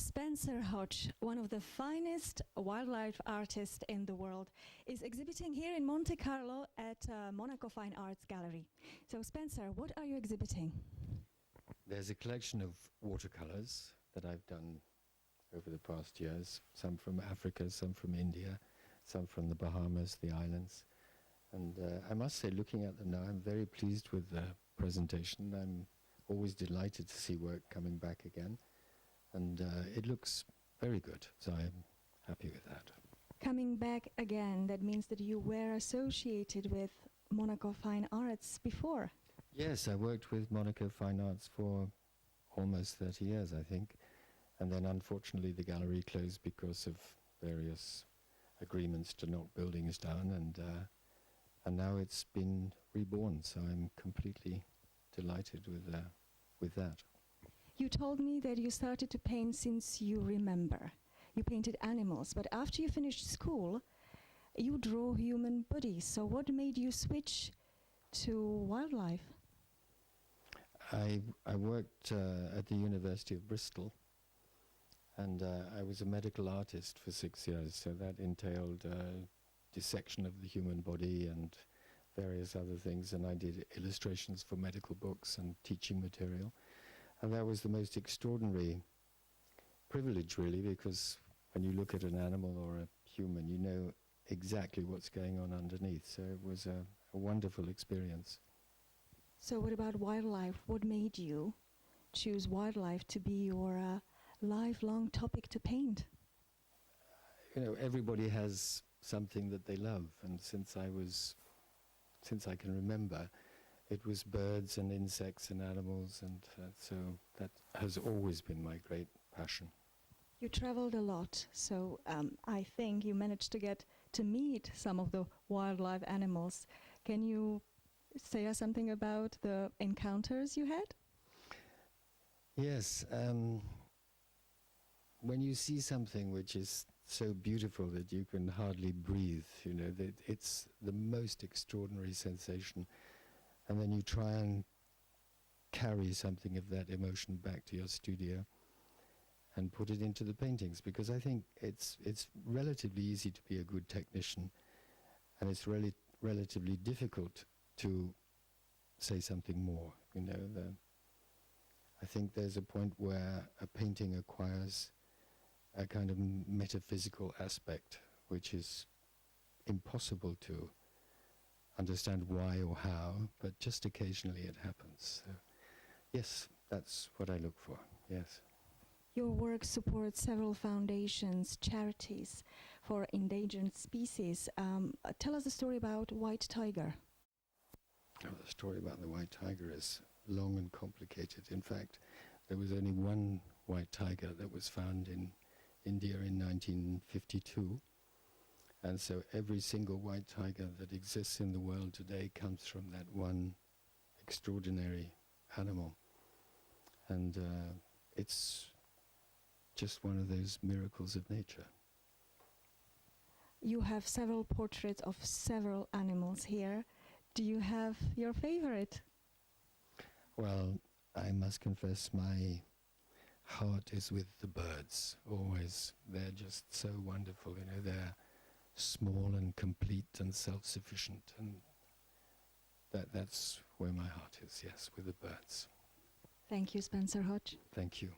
Spencer Hodge, one of the finest wildlife artists in the world, is exhibiting here in Monte Carlo at Monaco Fine Arts Gallery. So Spencer, what are you exhibiting? There's a collection of watercolors that I've done over the past years, some from Africa, some from India, some from the Bahamas, the islands. And I must say, looking at them now, I'm very pleased with the presentation. I'm always delighted to see work coming back again. And it looks very good, so I'm happy with that. Coming back again, that means that you were associated with Monaco Fine Arts before. Yes, I worked with Monaco Fine Arts for almost 30 years, I think. And then unfortunately the gallery closed because of various agreements to knock buildings down, and now it's been reborn, so I'm completely delighted with that. You told me that you started to paint since you remember. You painted animals, but after you finished school, you drew human bodies. So what made you switch to wildlife? I worked at the University of Bristol, and I was a medical artist for 6 years, so that entailed dissection of the human body and various other things, and I did illustrations for medical books and teaching material. And that was the most extraordinary privilege, really, because when you look at an animal or a human, you know exactly what's going on underneath. So it was a wonderful experience. So what about wildlife? What made you choose wildlife to be your lifelong topic to paint? You know, everybody has something that they love, and since I can remember, it was birds and insects and animals, and so that has always been my great passion. You traveled a lot, so I think you managed to get to meet some of the wildlife animals. Can you say us something about the encounters you had? Yes, when you see something which is so beautiful that you can hardly breathe, you know, it's the most extraordinary sensation. And then you try and carry something of that emotion back to your studio and put it into the paintings, because I think it's relatively easy to be a good technician, and it's relatively difficult to say something more. You know, I think there's a point where a painting acquires a kind of metaphysical aspect which is impossible to understand why or how, but just occasionally it happens. So, yes, that's what I look for, yes. Your work supports several foundations, charities for endangered species. Tell us the story about white tiger. Oh, the story about the white tiger is long and complicated. In fact, there was only one white tiger that was found in India in 1952. And so every single white tiger that exists in the world today comes from that one extraordinary animal. And it's just one of those miracles of nature. You have several portraits of several animals here. Do you have your favorite? Well, I must confess my heart is with the birds, always. They're just so wonderful, you know, they're small and complete and self-sufficient, and that's where my heart is, yes, with the birds. Thank you, Spencer Hodge. Thank you.